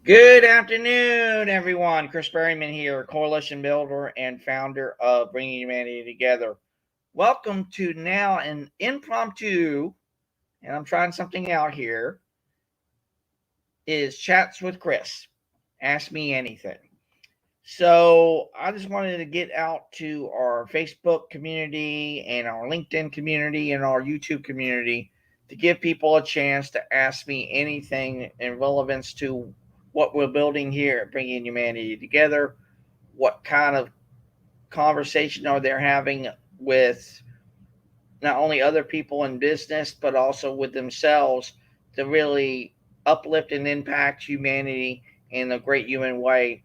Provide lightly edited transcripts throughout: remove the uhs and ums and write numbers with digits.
Good afternoon, everyone. Chris Berryman here, coalition builder and founder of Bringing Humanity Together. Welcome to now an impromptu, and I'm trying something out here, is Chats with Chris. Ask me anything. So I just wanted to get out to our Facebook community and our LinkedIn community and our YouTube community to give people a chance to ask me anything in relevance to what we're building here at Bringing Humanity Together. What kind of conversation are they having with not only other people in business, but also with themselves to really uplift and impact humanity in a great human way?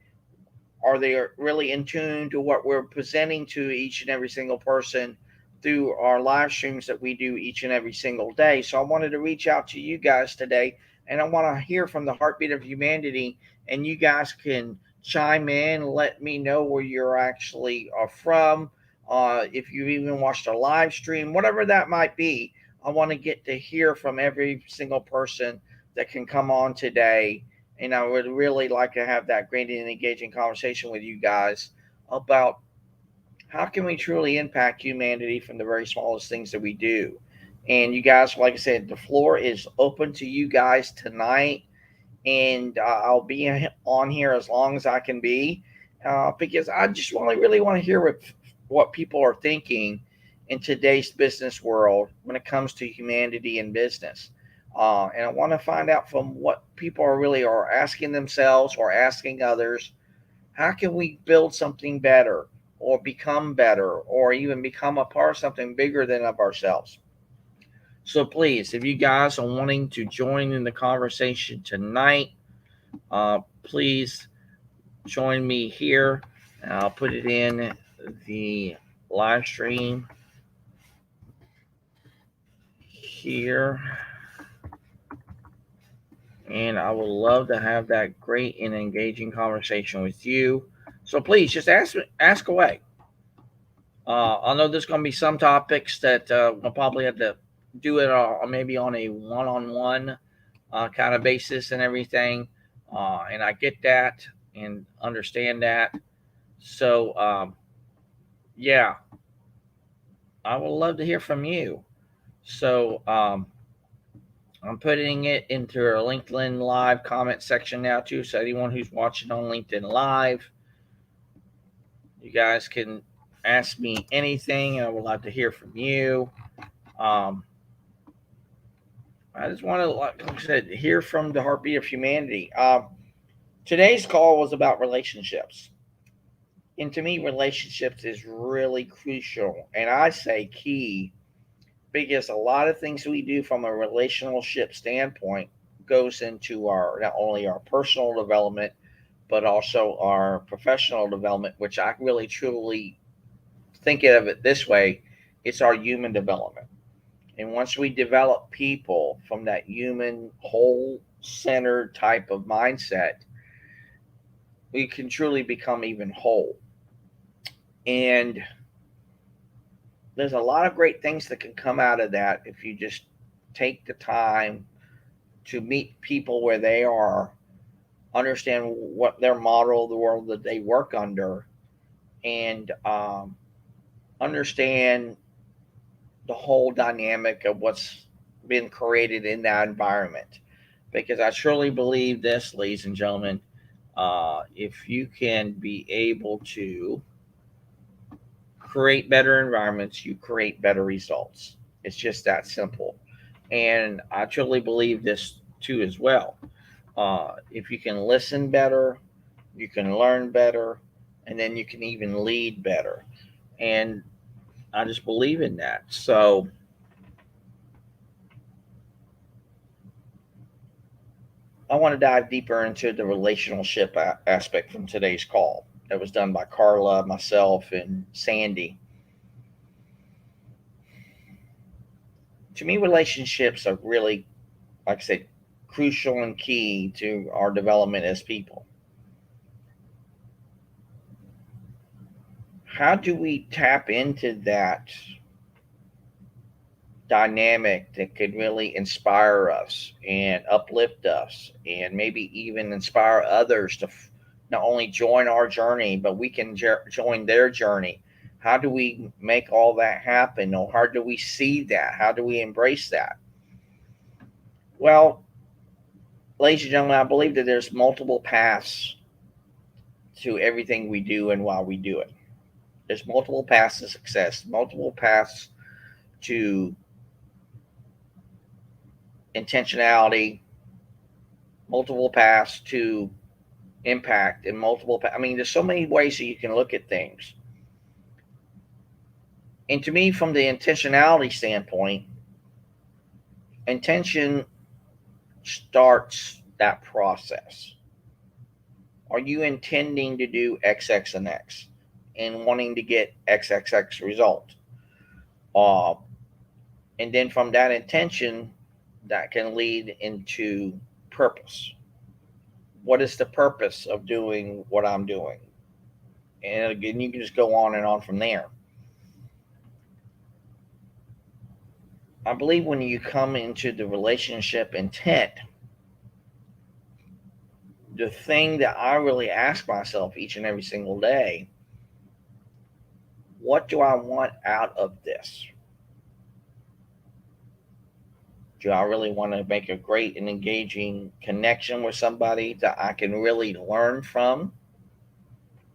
Are they really in tune to what we're presenting to each and every single person through our live streams that we do each and every single day? So I wanted to reach out to you guys today, and I want to hear from the heartbeat of humanity, and you guys can chime in, let me know where you're actually are from, if you even watched a live stream, whatever that might be. I want to get to hear from every single person that can come on today, and I would really like to have that great and engaging conversation with you guys about how can we truly impact humanity from the very smallest things that we do. And you guys, like I said, the floor is open to you guys tonight, and I'll be on here as long as I can be, because I just really want to hear what people are thinking in today's business world when it comes to humanity and business. And I want to find out from what people are really are asking themselves or asking others, how can we build something better or become better or even become a part of something bigger than of ourselves? So please, if you guys are wanting to join in the conversation tonight, please join me here. I'll put it in the live stream here. And I would love to have that great and engaging conversation with you. So please just ask away. I know there's going to be some topics that we'll probably have to do it maybe on a one-on-one kind of basis and everything. And I get that and understand that. So yeah, I would love to hear from you. So I'm putting it into our LinkedIn Live comment section now too. So anyone who's watching on LinkedIn Live, you guys can ask me anything. I would love to hear from you. Um, I just want to, like I said, hear from the heartbeat of humanity. Today's call was about relationships. And to me, relationships is really crucial. And I say key because a lot of things we do from a relationship standpoint goes into our not only our personal development but also our professional development, which I really truly think of it this way: it's our human development. And once we develop people from that human whole centered type of mindset, we can truly become even whole. And there's a lot of great things that can come out of that if you just take the time to meet people where they are, understand what their model of the world that they work under, and understand the whole dynamic of what's been created in that environment. Because I truly believe this, ladies and gentlemen, if you can be able to create better environments, you create better results. It's just that simple. And I truly believe this too as well. If you can listen better, you can learn better, and then you can even lead better. And I just believe in that. So I want to dive deeper into the relationship aspect from today's call that was done by Carla, myself, and Sandy. To me, relationships are really, like I said, crucial and key to our development as people. How do we tap into that dynamic that could really inspire us and uplift us and maybe even inspire others to not only join our journey, but we can join their journey. How do we make all that happen, or how do we see that? How do we embrace that? Well, ladies and gentlemen, I believe that there's multiple paths to everything we do and why we do it. There's multiple paths to success, multiple paths to intentionality, multiple paths to impact, and I mean, there's so many ways that you can look at things. And to me, from the intentionality standpoint, intention starts that process. Are you intending to do X, X, and X and wanting to get XXX result? Uh, and then from that intention, that can lead into purpose. What is the purpose of doing what I'm doing? And again, you can just go on and on from there. I believe when you come into the relationship intent, the thing that I really ask myself each and every single day, what do I want out of this? Do I really want to make a great and engaging connection with somebody that I can really learn from?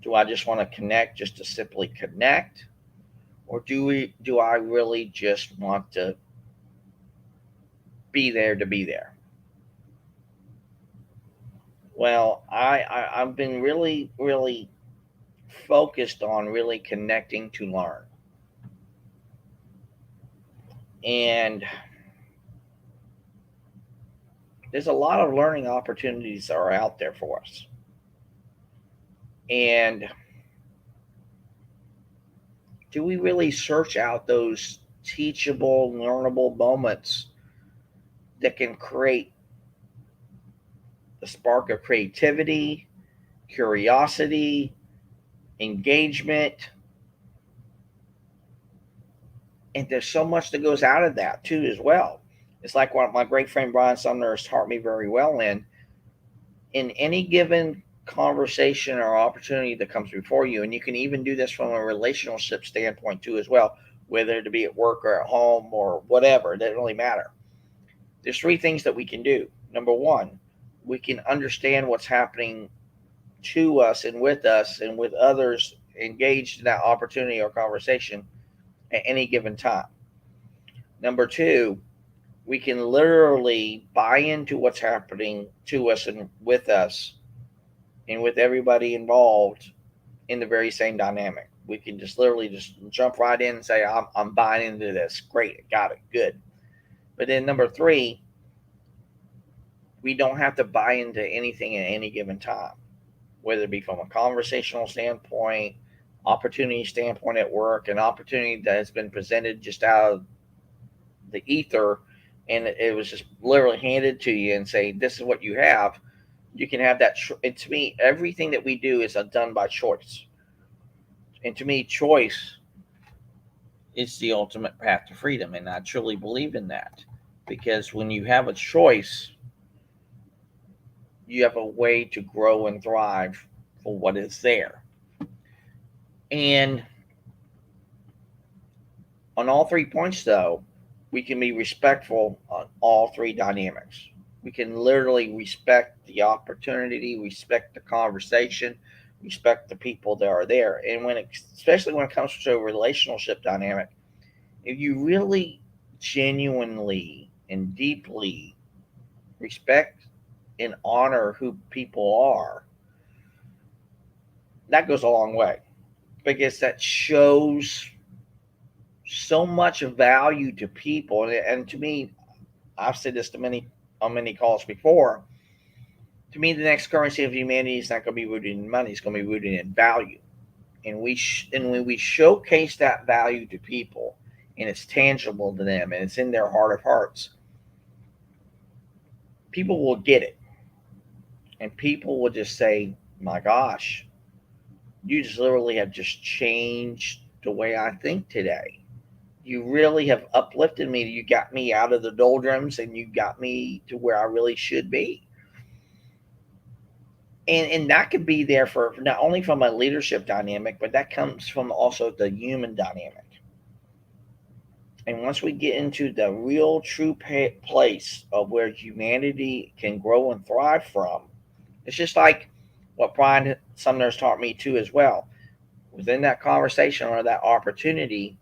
Do I just want to connect just to simply connect? Or do I really just want to be there to be there? Well, I've been really focused on really connecting to learn. And there's a lot of learning opportunities that are out there for us. And do we really search out those teachable, learnable moments that can create the spark of creativity, curiosity, engagement? And there's so much that goes out of that too, as well. It's like what my great friend Brian Sumner has taught me very well in any given conversation or opportunity that comes before you, and you can even do this from a relationship standpoint too as well, whether it be at work or at home or whatever, it doesn't really matter. There's three things that we can do. Number one, we can understand what's happening to us and with others engaged in that opportunity or conversation at any given time. Number two, we can literally buy into what's happening to us and with everybody involved in the very same dynamic. We can just literally just jump right in and say, I'm buying into this. Great, got it, good. But then number three, we don't have to buy into anything at any given time, whether it be from a conversational standpoint, opportunity standpoint at work, an opportunity that has been presented just out of the ether, and it was just literally handed to you and say, this is what you have. You can have that. And to me, everything that we do is done by choice. And to me, choice is the ultimate path to freedom. And I truly believe in that, because when you have a choice, you have a way to grow and thrive for what is there. And on all 3 points, though, we can be respectful on all three dynamics. We can literally respect the opportunity, respect the conversation, respect the people that are there. And especially when it comes to a relationship dynamic, if you really genuinely and deeply respect and honor who people are, that goes a long way, because that shows so much value to people. And to me, I've said this to on many calls before. To me, the next currency of humanity is not going to be rooted in money; it's going to be rooted in value. And when we showcase that value to people, and it's tangible to them, and it's in their heart of hearts, people will get it, and people will just say, "My gosh, you just literally have just changed the way I think today." You really have uplifted me. You got me out of the doldrums and you got me to where I really should be. And that could be there for not only from a leadership dynamic, but that comes from also the human dynamic. And once we get into the real true place of where humanity can grow and thrive from, it's just like what Brian Sumner's taught me too as well. Within that conversation or that opportunity,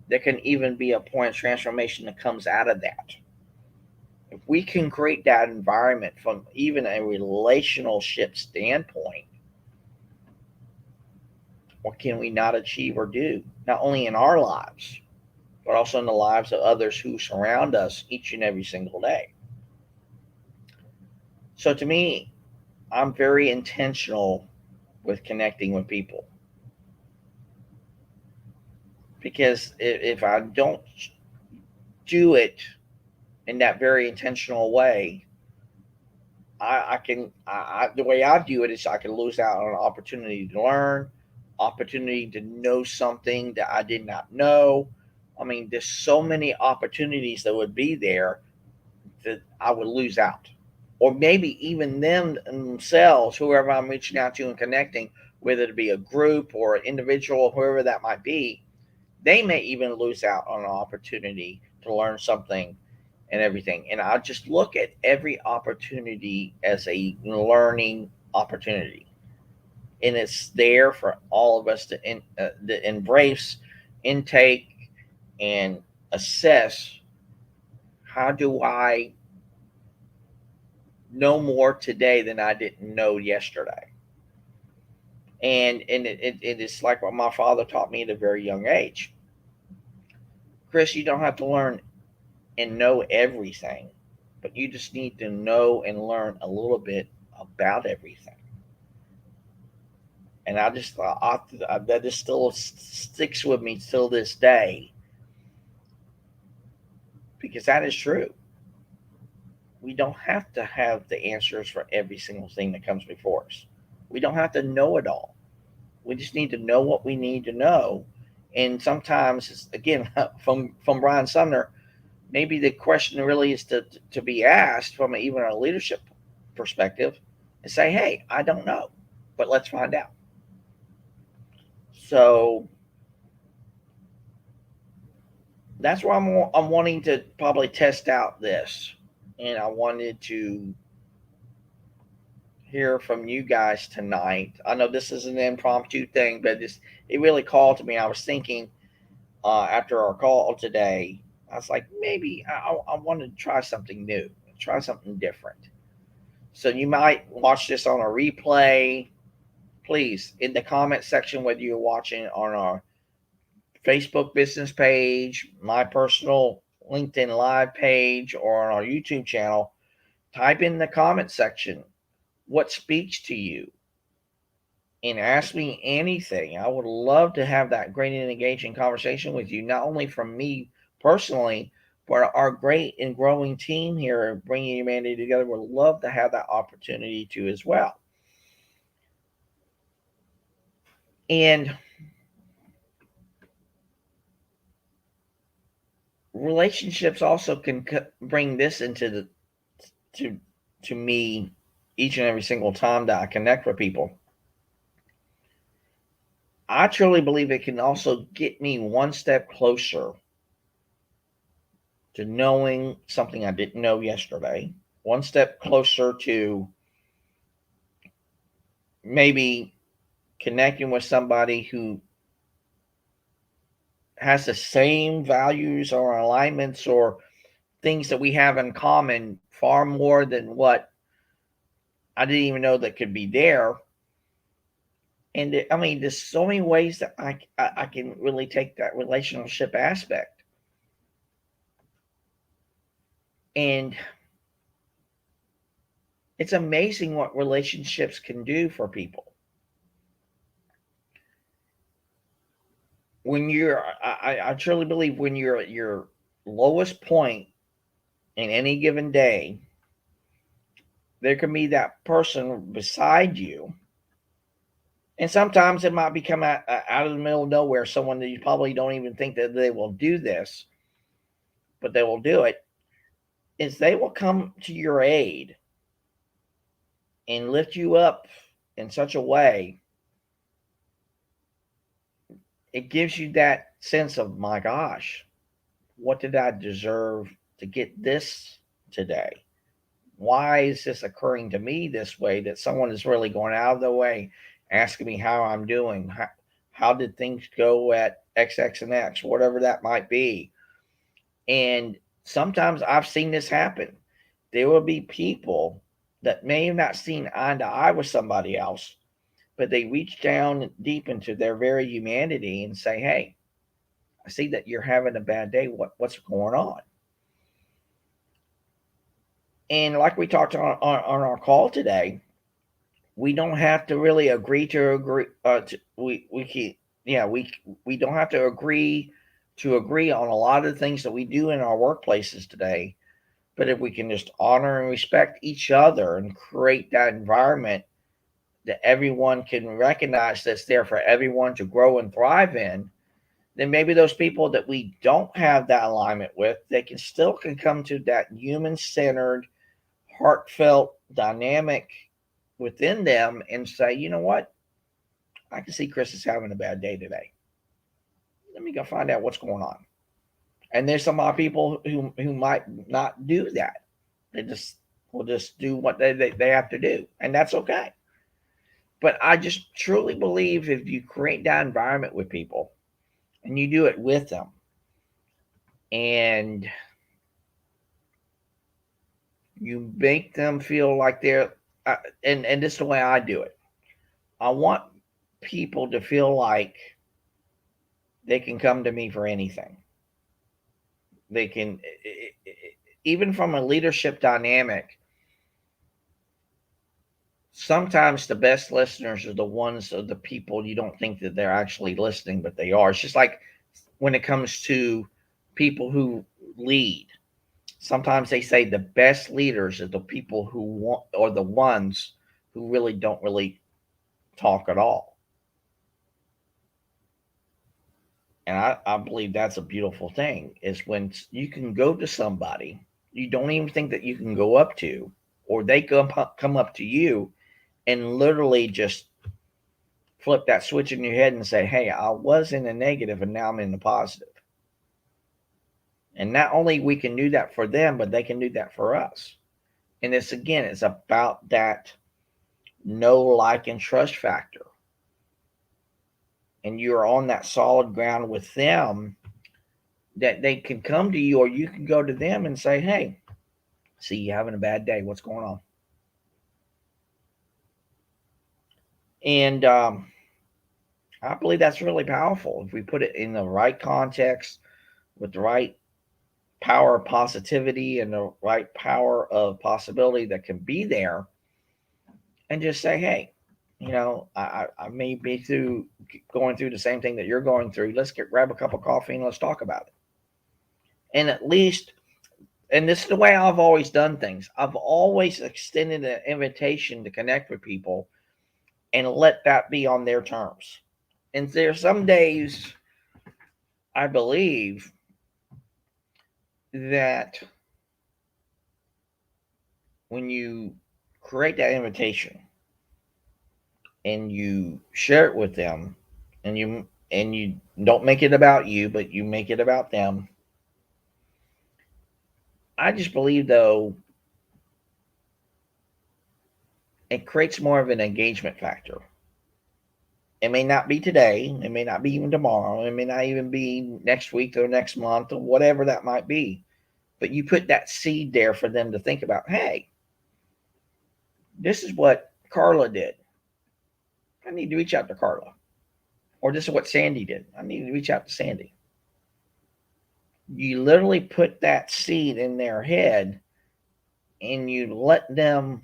there can even be a point of transformation that comes out of that. If we can create that environment from even a relationship standpoint, what can we not achieve or do? Not only in our lives, but also in the lives of others who surround us each and every single day. So to me, I'm very intentional with connecting with people because if I don't do it in that very intentional way, I can the way I view it is I can lose out on an opportunity to learn, opportunity to know something that I did not know. I mean, there's so many opportunities that would be there that I would lose out, or maybe even them themselves, whoever I'm reaching out to and connecting, whether it be a group or an individual, whoever that might be, they may even lose out on an opportunity to learn something and everything. And I just look at every opportunity as a learning opportunity. And it's there for all of us to embrace, intake, and assess how do I know more today than I didn't know yesterday. And it is like what my father taught me at a very young age. Chris, you don't have to learn and know everything, but you just need to know and learn a little bit about everything. And I just thought that just still sticks with me till this day because that is true. We don't have to have the answers for every single thing that comes before us. We don't have to know it all. We just need to know what we need to know. And sometimes, again, from Brian Sumner, maybe the question really is to be asked from even a leadership perspective and say, hey, I don't know, but let's find out. So that's why I'm wanting to probably test out this. And I wanted to hear from you guys tonight. I know this is an impromptu thing, but it really called to me. I was thinking after our call today, I was like, maybe I want to try something new, try something different. So you might watch this on a replay. Please, in the comment section, whether you're watching on our Facebook business page, my personal LinkedIn Live page, or on our YouTube channel, type in the comment section what speaks to you and ask me anything. I would love to have that great and engaging conversation with you, not only from me personally, but our great and growing team here bringing humanity together would love to have that opportunity to as well. And relationships also can bring this into the to to me each and every single time that I connect with people. I truly believe it can also get me one step closer to knowing something I didn't know yesterday, one step closer to maybe connecting with somebody who has the same values or alignments or things that we have in common far more than what I didn't even know that could be there. And I mean, there's so many ways that I can really take that relationship aspect. And it's amazing what relationships can do for people. When I truly believe when you're at your lowest point in any given day, there can be that person beside you And sometimes it might be come out of the middle of nowhere, someone that you probably don't even think that they will do this, but they will do it, is they will come to your aid and lift you up in such a way, it gives you that sense of, my gosh, what did I deserve to get this today? Why is this occurring to me this way, that someone is really going out of their way asking me how I'm doing? How did things go at XX and X, whatever that might be? And sometimes I've seen this happen. There will be people that may have not seen eye to eye with somebody else, but they reach down deep into their very humanity and say, hey, I see that you're having a bad day. What's going on? And like we talked on our call today, we don't have to really agree. We can, yeah, we don't have to agree on a lot of the things that we do in our workplaces today. But if we can just honor and respect each other and create that environment that everyone can recognize, that's there for everyone to grow and thrive in, then maybe those people that we don't have that alignment with, they can come to that human centered, heartfelt dynamic within them and say, you know what? I can see Chris is having a bad day today. Let me go find out what's going on. And there's some people who might not do that. They just will just do what they have to do. And that's okay. But I just truly believe if you create that environment with people and you do it with them, and you make them feel like they're and this is the way I do it. I want people to feel like they can come to me for anything. They can, even from a leadership dynamic, sometimes the best listeners are the ones of the people you don't think that they're actually listening, but they are. It's just like when it comes to people who lead. Sometimes they say the best leaders are the people who want, or the ones who really don't really talk at all. And I believe that's a beautiful thing, is when you can go to somebody you don't even think that you can go up to, or they come up to you and literally just flip that switch in your head and say, hey, I was in the negative and now I'm in the positive. And not only we can do that for them, but they can do that for us. And it's about that know, like, and trust factor. And you're on that solid ground with them, that they can come to you, or you can go to them and say, hey, see you having a bad day. What's going on? And I believe that's really powerful if we put it in the right context, with the right power of positivity and the right power of possibility that can be there, and just say, hey, I may be going through the same thing that you're going through. Let's grab a cup of coffee and let's talk about it. And at least, and this is the way I've always done things. I've always extended an invitation to connect with people and let that be on their terms. And there's some days I believe that when you create that invitation and you share it with them, and you don't make it about you, but you make it about them, I just believe, though, it creates more of an engagement factor. It may not be today, it may not be even tomorrow, it may not even be next week or next month or whatever that might be, but you put that seed there for them to think about, hey, this is what Carla did. I need to reach out to Carla. Or this is what Sandy did. I need to reach out to Sandy. You literally put that seed in their head, and you let them,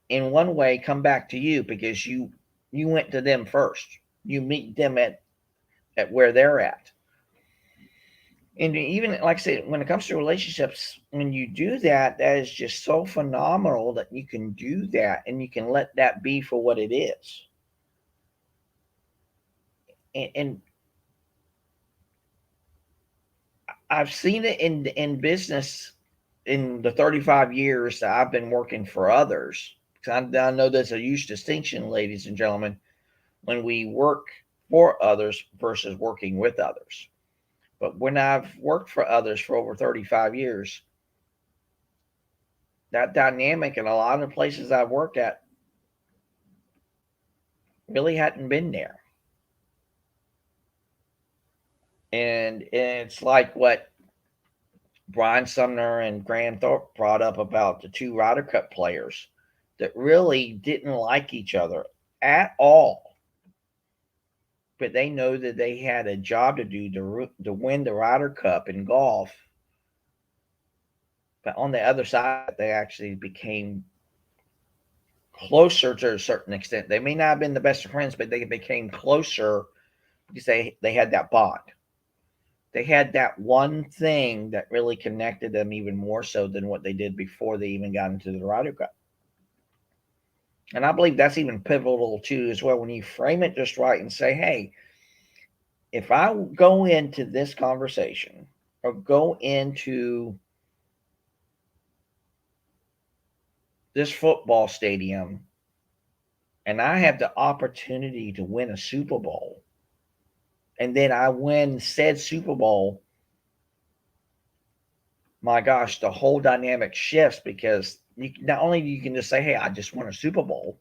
in one way, come back to you, because you went to them first. You meet them at where they're at. And even, like I said, when it comes to relationships, when you do that, that is just so phenomenal that you can do that, and you can let that be for what it is. And I've seen it in business in the 35 years that I've been working for others. 'Cause I know there's a huge distinction, ladies and gentlemen, when we work for others versus working with others. But when I've worked for others for over 35 years, that dynamic in a lot of the places I've worked at really hadn't been there. And it's like what Brian Sumner and Graham Thorpe brought up about the two Ryder Cup players that really didn't like each other at all, but they know that they had a job to do to win the Ryder Cup in golf. But on the other side, they actually became closer to a certain extent. They may not have been the best of friends, but they became closer because they had that bond. They had that one thing that really connected them even more so than what they did before they even got into the Ryder Cup. And I believe that's even pivotal too, as well, when you frame it just right and say, hey, if I go into this conversation or go into this football stadium and I have the opportunity to win a Super Bowl, and then I win said Super Bowl, my gosh, the whole dynamic shifts because not only you can just say, hey, I just won a Super Bowl,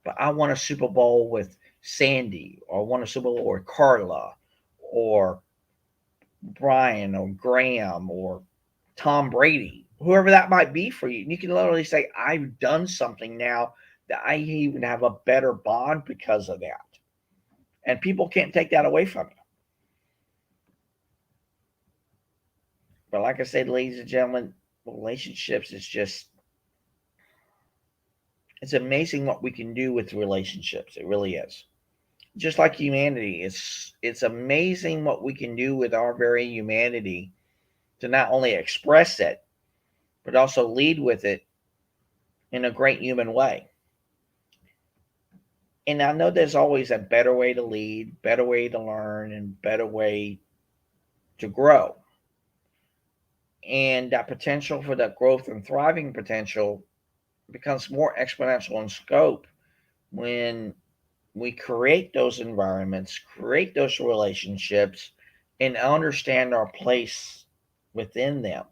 but I won a Super Bowl with Sandy, or I won a Super Bowl with Carla, or Brian, or Graham, or Tom Brady, whoever that might be for you. And you can literally say, I've done something now that I even have a better bond because of that. And people can't take that away from you. But like I said, ladies and gentlemen, relationships is just, it's amazing what we can do with relationships. It really is. Just like humanity, it's amazing what we can do with our very humanity to not only express it, but also lead with it in a great human way. And I know there's always a better way to lead, better way to learn, and better way to grow. And that potential for that growth and thriving potential becomes more exponential in scope when we create those environments, create those relationships, and understand our place within them.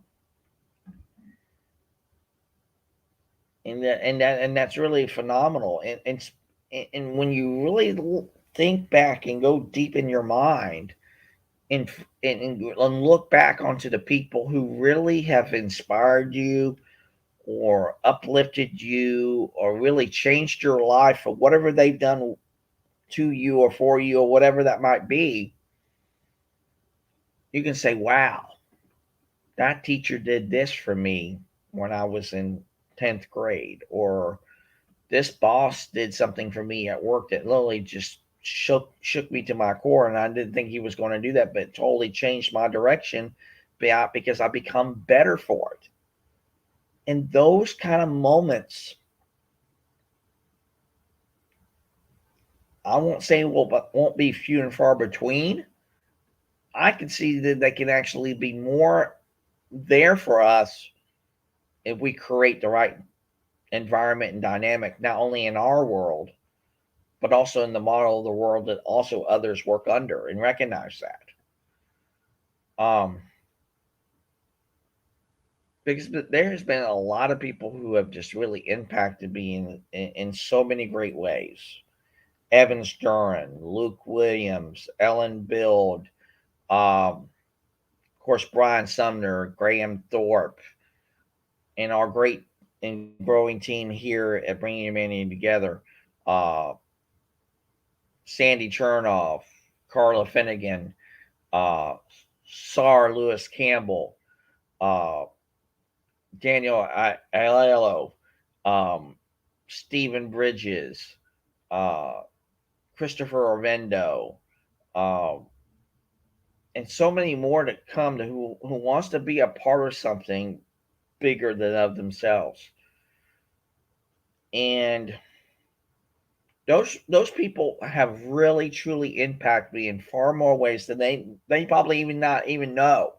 And that's really phenomenal. And when you really think back and go deep in your mind and, and look back onto the people who really have inspired you or uplifted you or really changed your life or whatever they've done to you or for you or whatever that might be, you can say, wow, that teacher did this for me when I was in 10th grade, or this boss did something for me at work that literally just shook me to my core, and I didn't think he was going to do that, but it totally changed my direction because I become better for it. And those kind of moments, I won't say won't be few and far between. I can see that they can actually be more there for us if we create the right environment and dynamic, not only in our world, but also in the model of the world that also others work under, and recognize that. Because there has been a lot of people who have just really impacted me in so many great ways. Evan Stern, Luke Williams, Ellen Bild, of course, Brian Sumner, Graham Thorpe, and our great and growing team here at Bringing Humanity Together. Uh, Sandy Chernoff, Carla Finnegan, uh, Sar Lewis Campbell, uh, Daniel Aiello, Stephen Bridges, uh, Christopher Orvendo, uh, and so many more to come who wants to be a part of something bigger than of themselves. And those people have really truly impacted me in far more ways than they probably even not even know.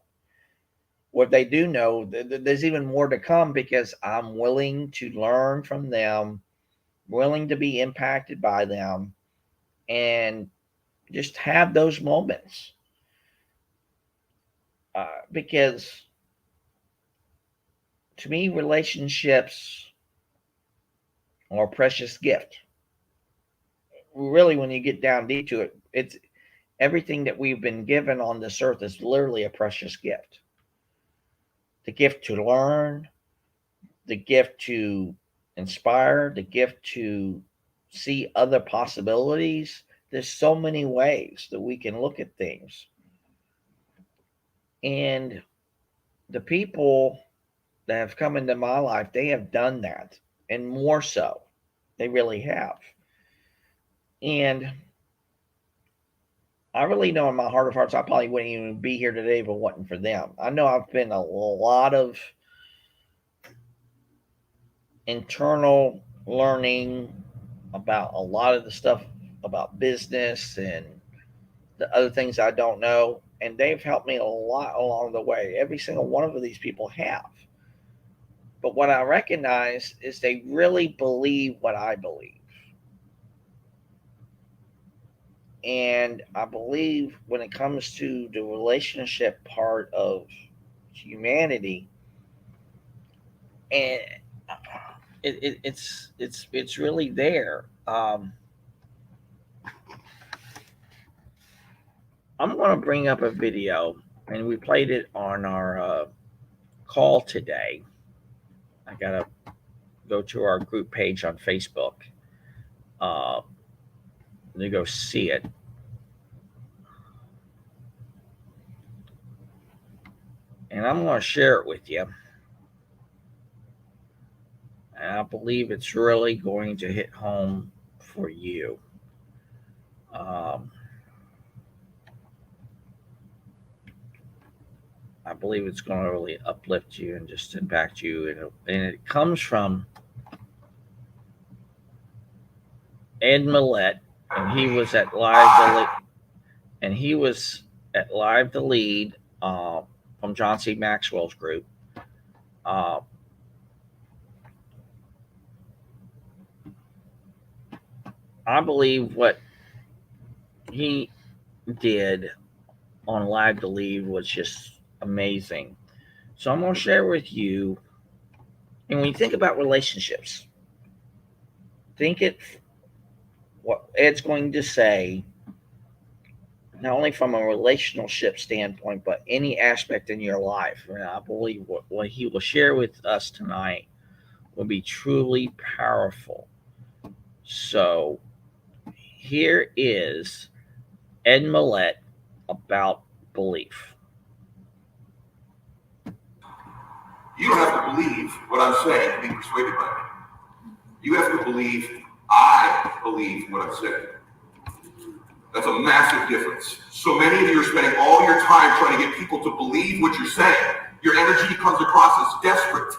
What they do know, there's even more to come because I'm willing to learn from them, willing to be impacted by them, and just have those moments. Because to me, relationships are a precious gift. Really, when you get down deep to it, it's everything that we've been given on this earth is literally a precious gift. The gift to learn, the gift to inspire, the gift to see other possibilities. There's so many ways that we can look at things. And the people that have come into my life, they have done that and more so. They really have. And I really know in my heart of hearts, I probably wouldn't even be here today if it wasn't for them. I know I've been a lot of internal learning about a lot of the stuff about business and the other things I don't know. And they've helped me a lot along the way. Every single one of these people have. But what I recognize is they really believe what I believe. And I believe when it comes to the relationship part of humanity, and it's really there. I'm going to bring up a video, and we played it on our call today. I gotta go to our group page on Facebook uh, to go see it. And I'm going to share it with you. And I believe it's really going to hit home for you. Um, I believe it's going to really uplift you and just impact you. And it comes from Ed Millette, and he was at and he was at Live the Lead from John C. Maxwell's group. Uh, I believe what he did on Live to Lead was just amazing. So I'm going to share with you. And when you think about relationships, think it what Ed's going to say, not only from a relationship standpoint, but any aspect in your life. And I believe what he will share with us tonight will be truly powerful. So here is Ed Millette about belief. You don't have to believe what I'm saying to be persuaded by me. You have to believe I believe what I'm saying. That's a massive difference. So many of you are spending all your time trying to get people to believe what you're saying. Your energy comes across as desperate,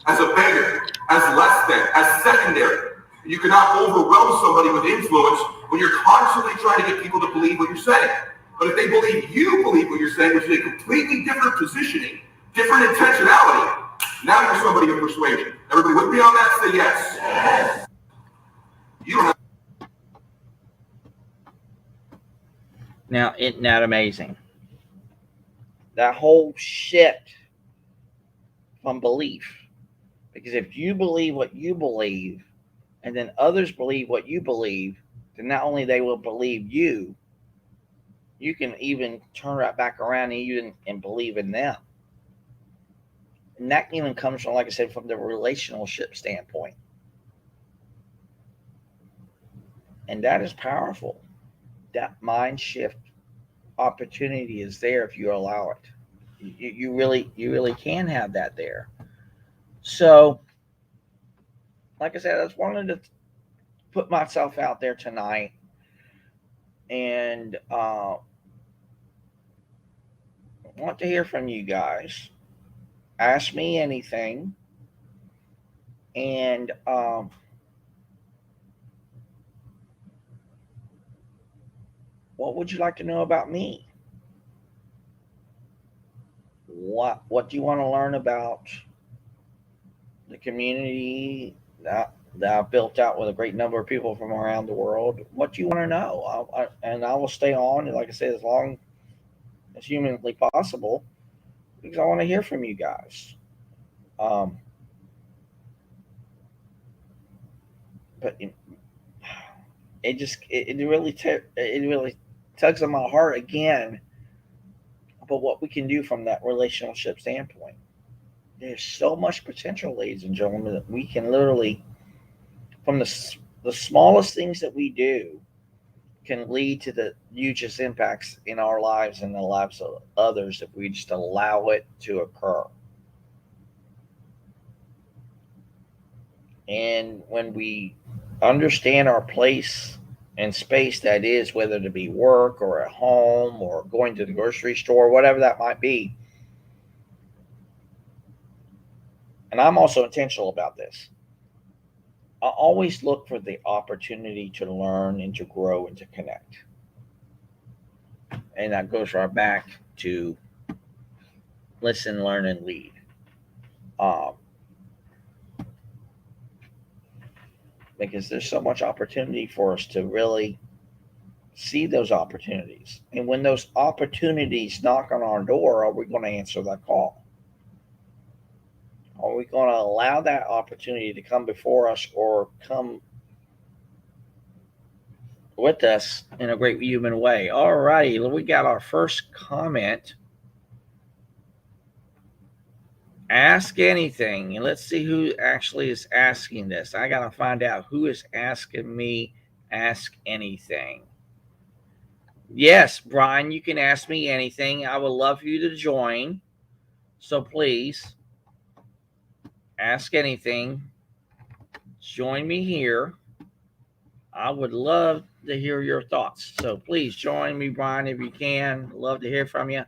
as a beggar, as less than, as secondary. You cannot overwhelm somebody with influence when you're constantly trying to get people to believe what you're saying. But if they believe what you're saying, which is a completely different positioning, different intentionality, now you're somebody of persuasion. Everybody with me on that? Say yes. Yes. You don't have. Now, isn't that amazing? That whole shift from belief. Because if you believe what you believe, and then others believe what you believe, then not only they will believe you can even turn right back around and believe in them. And that even comes from, like I said, from the relationship standpoint. And that is powerful. That mind shift opportunity is there if you allow it. You really can have that there. So, like I said, I just wanted to put myself out there tonight and want to hear from you guys. Ask me anything, and What would you like to know about me? What do you want to learn about the community that I've built out with a great number of people from around the world? What do you want to know? And I will stay on, like I said, as long as humanly possible, because I want to hear from you guys. Um, but it really tugs on my heart again about what we can do from that relationship standpoint. There's so much potential, ladies and gentlemen, that we can literally, from the smallest things that we do, can lead to the hugest impacts in our lives and the lives of others if we just allow it to occur. And when we understand our place and space, that is, whether it be work or at home or going to the grocery store, whatever that might be. And I'm also intentional about this. I always look for the opportunity to learn and to grow and to connect. And that goes right back to listen, learn, and lead. Um, because there's so much opportunity for us to really see those opportunities. And when those opportunities knock on our door, are we going to answer that call? Are we going to allow that opportunity to come before us or come with us in a great human way? All righty, we got our first comment. Ask anything. And let's see who actually is asking this. I got to find out who is asking me ask anything. Yes, Brian, you can ask me anything. I would love for you to join. So please ask anything. Join me here. I would love to hear your thoughts. So please join me, Brian, if you can. Love to hear from you.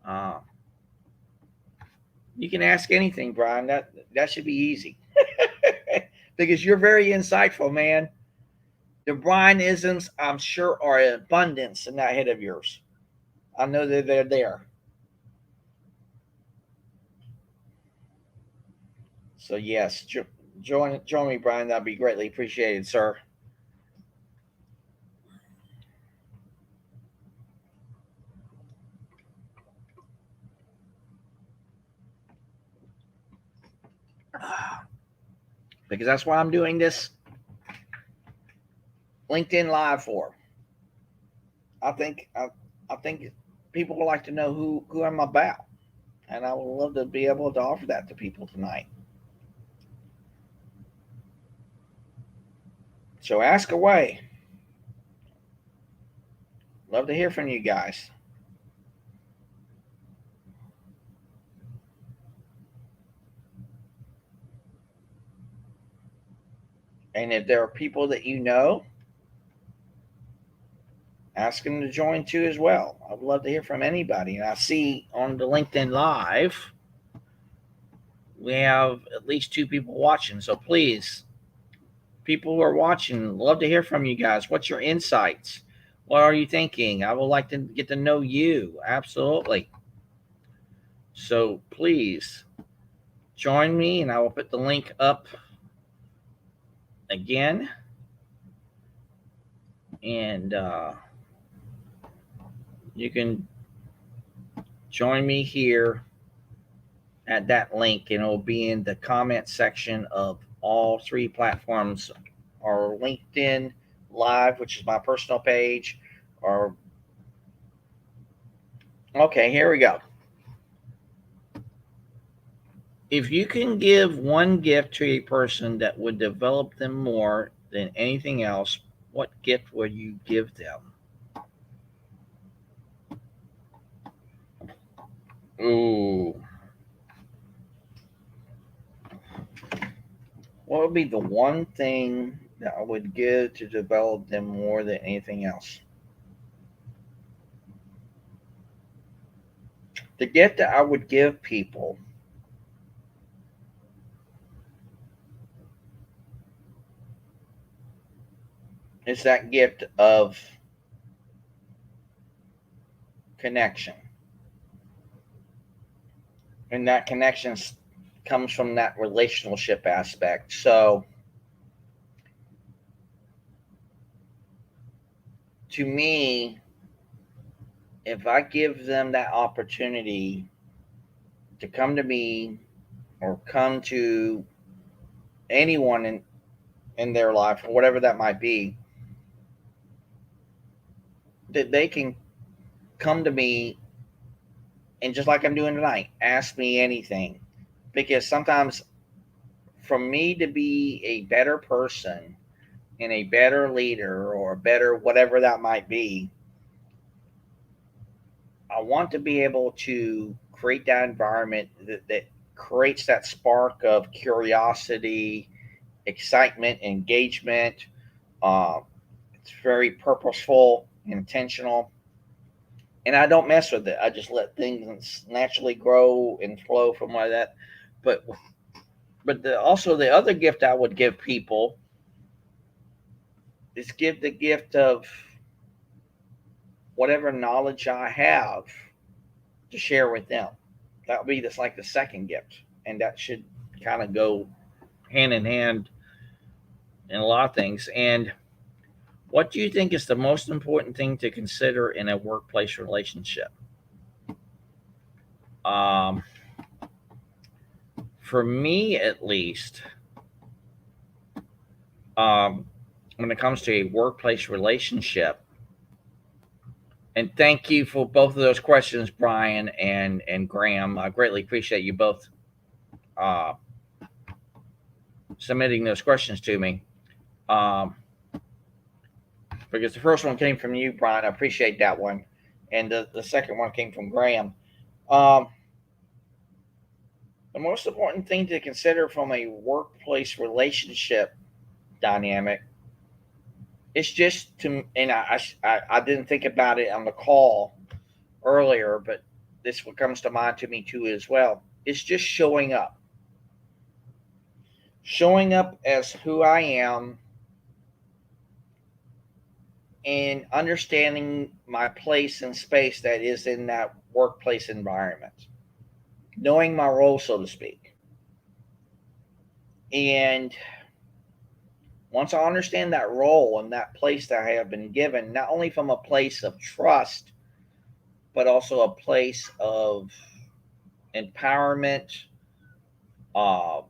Uh, you can ask anything, Brian. That should be easy because you're very insightful, man. The Brianisms, I'm sure, are in abundance in that head of yours. I know that they're there. So yes, join me, Brian. That'd be greatly appreciated, sir. Because that's why I'm doing this LinkedIn Live for. I think I think people would like to know who I'm about, and I would love to be able to offer that to people tonight. So ask away. Love to hear from you guys. And if there are people that you know, ask them to join too as well. I'd love to hear from anybody. And I see on the LinkedIn Live, we have at least 2 people watching. So please, people who are watching, love to hear from you guys. What's your insights? What are you thinking? I would like to get to know you. Absolutely. So please join me, and I will put the link up again. And you can join me here at that link, and it will be in the comment section of all 3 platforms, or LinkedIn Live, which is my personal page, or okay, here we go. If you can give one gift to a person that would develop them more than anything else, what gift would you give them? Ooh. What would be the one thing that I would give to develop them more than anything else? The gift that I would give people is that gift of connection. And that connection comes from that relationship aspect. So to me, if I give them that opportunity to come to me or come to anyone in their life or whatever that might be, that they can come to me and just like I'm doing tonight, ask me anything. Because sometimes for me to be a better person and a better leader or a better whatever that might be, I want to be able to create that environment that creates that spark of curiosity, excitement, engagement. Uh, it's very purposeful, intentional, and I don't mess with it. I just let things naturally grow and flow from like that. But also the other gift I would give people is give the gift of whatever knowledge I have to share with them. That would be just like the second gift, and that should kind of go hand in hand in a lot of things. And what do you think is the most important thing to consider in a workplace relationship? Um, for me, at least, um, when it comes to a workplace relationship, and thank you for both of those questions, Brian and Graham. I greatly appreciate you both uh, submitting those questions to me. Um, because the first one came from you, Brian. I appreciate that one. And the second one came from Graham. Um, the most important thing to consider from a workplace relationship dynamic is just to, and I didn't think about it on the call earlier, but this what comes to mind to me too as well. It's just showing up as who I am and understanding my place and space that is in that workplace environment, knowing my role, so to speak. And once I understand that role and that place that I have been given, not only from a place of trust, but also a place of empowerment, uh,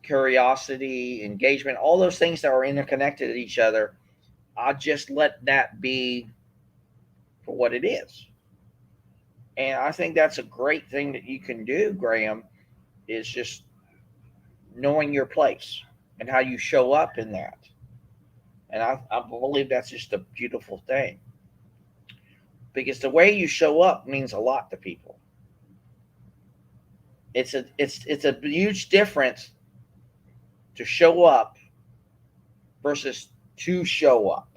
curiosity, engagement, all those things that are interconnected to each other, I just let that be for what it is. And I think that's a great thing that you can do, Graham, is just knowing your place and how you show up in that. And I believe that's just a beautiful thing because the way you show up means a lot to people. It's a huge difference to show up versus to show up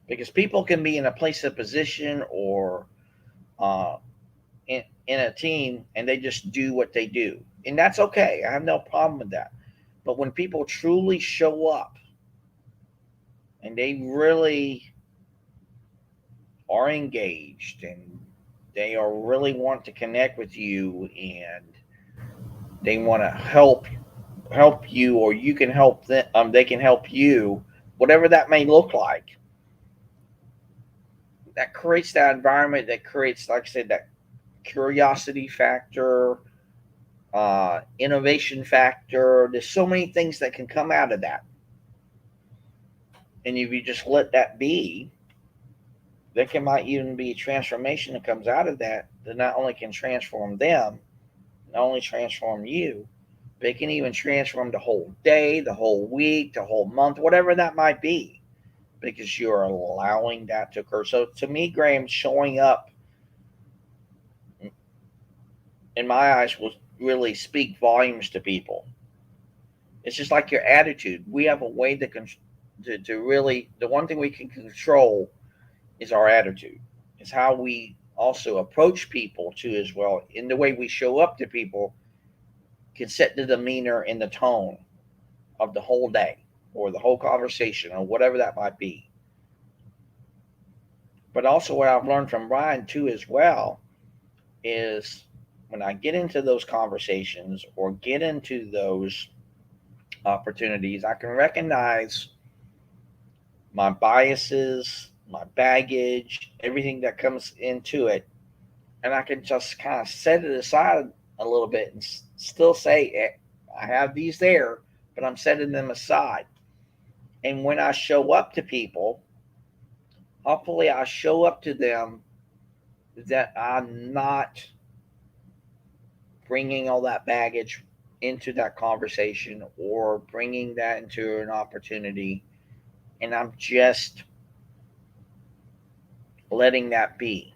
because people can be in a place of position or uh, in a team and they just do what they do, and that's okay. I have no problem with that. But when people truly show up and they really are engaged and they are really want to connect with you and they want to help you or you can help them, they can help you, whatever that may look like, that creates that environment that creates, like I said, that curiosity factor, innovation factor. There's so many things that can come out of that, and if you just let that be, there can might even be a transformation that comes out of that that not only can transform them, not only transform you, but it can even transform the whole day, the whole week, the whole month, whatever that might be, because you're allowing that to occur. So to me, Graham, showing up in my eyes will really speak volumes to people. It's just like your attitude. We have a way to really, the one thing we can control is our attitude. It's how we also approach people too as well. In the way we show up to people can set the demeanor and the tone of the whole day or the whole conversation or whatever that might be. But also, what I've learned from Brian too, as well, is when I get into those conversations or get into those opportunities, I can recognize my biases, my baggage, everything that comes into it, and I can just kind of set it aside a little bit and still say, I have these there, but I'm setting them aside. And when I show up to people, hopefully I show up to them that I'm not bringing all that baggage into that conversation or bringing that into an opportunity, and I'm just letting that be.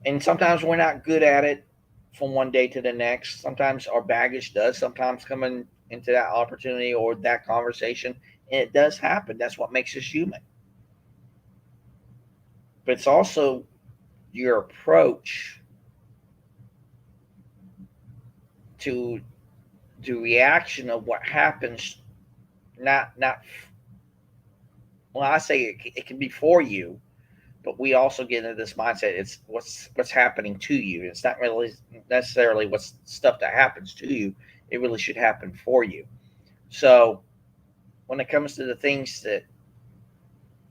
And sometimes we're not good at it from one day to the next. Sometimes our baggage does sometimes come into that opportunity or that conversation, and it does happen. That's what makes us human. But it's also your approach to the reaction of what happens. Not well, I say it can be for you, but we also get into this mindset. It's what's happening to you. It's not really necessarily what's stuff that happens to you. It really should happen for you. So when it comes to the things that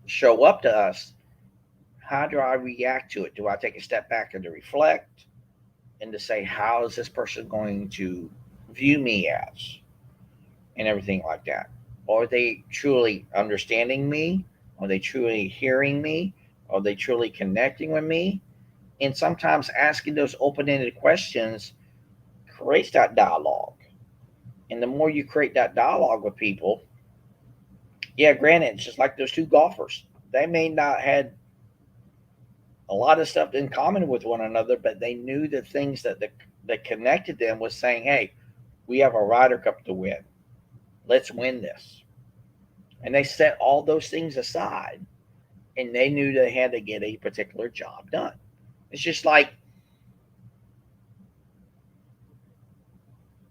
show up to us, how do I react to it? Do I take a step back and to reflect and to say, how is this person going to view me as, and everything like that? Are they truly understanding me? Are they truly hearing me? Are they truly connecting with me? And sometimes asking those open ended questions creates that dialogue. And the more you create that dialogue with people, yeah, granted, it's just like those two golfers. They may not had a lot of stuff in common with one another, but they knew the things that connected them was saying, hey, we have a Ryder Cup to win. Let's win this. And they set all those things aside and they knew they had to get a particular job done. It's just like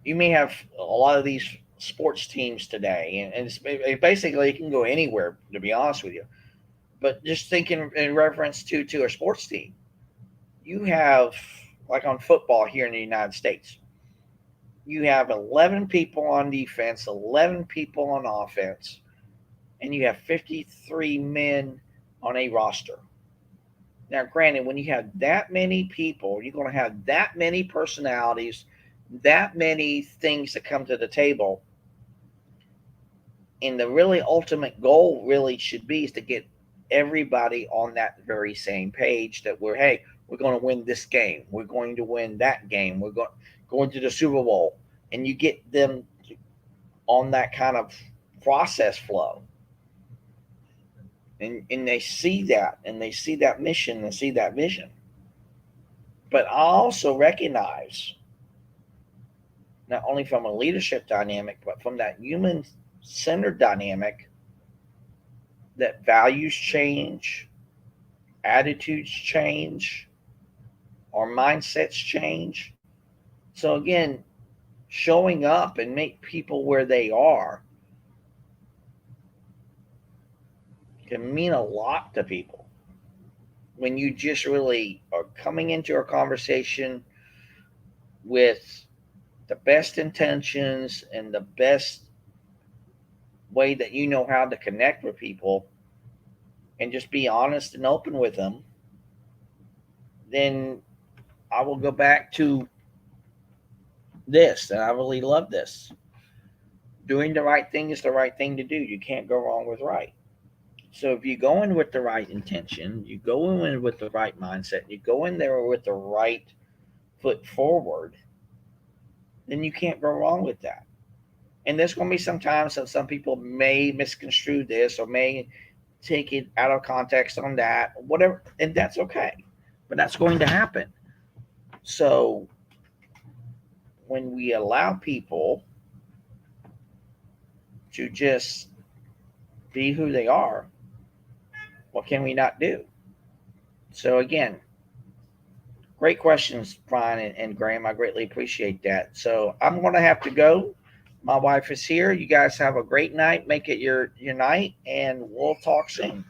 you may have a lot of these sports teams today, and basically it can go anywhere, to be honest with you. But just thinking in reference to a sports team, you have, like on football here in the United States, you have 11 people on defense, 11 people on offense, and you have 53 men on a roster. Now, granted, when you have that many people, you're going to have that many personalities, that many things that come to the table. And the really ultimate goal really should be is to get everybody on that very same page that we're going to win this game. We're going to win that game. We're going to the Super Bowl. And you get them on that kind of process flow. And they see that, and they see that mission and see that vision. But I also recognize, not only from a leadership dynamic, but from that human centered dynamic, that values change, attitudes change, our mindsets change. So again, showing up and make people where they are can mean a lot to people when you just really are coming into a conversation with the best intentions and the best way that you know how to connect with people and just be honest and open with them. Then I will go back to this, and I really love this. Doing the right thing is the right thing to do. You can't go wrong with right. So if you go in with the right intention, you go in with the right mindset, you go in there with the right foot forward, then you can't go wrong with that. And there's going to be some times that some people may misconstrue this or may take it out of context on that, whatever, and that's okay. But that's going to happen. So when we allow people to just be who they are, what can we not do? So again, great questions, Brian and Graham. I greatly appreciate that. So I'm going to have to go. My wife is here. You guys have a great night. Make it your night, and we'll talk soon.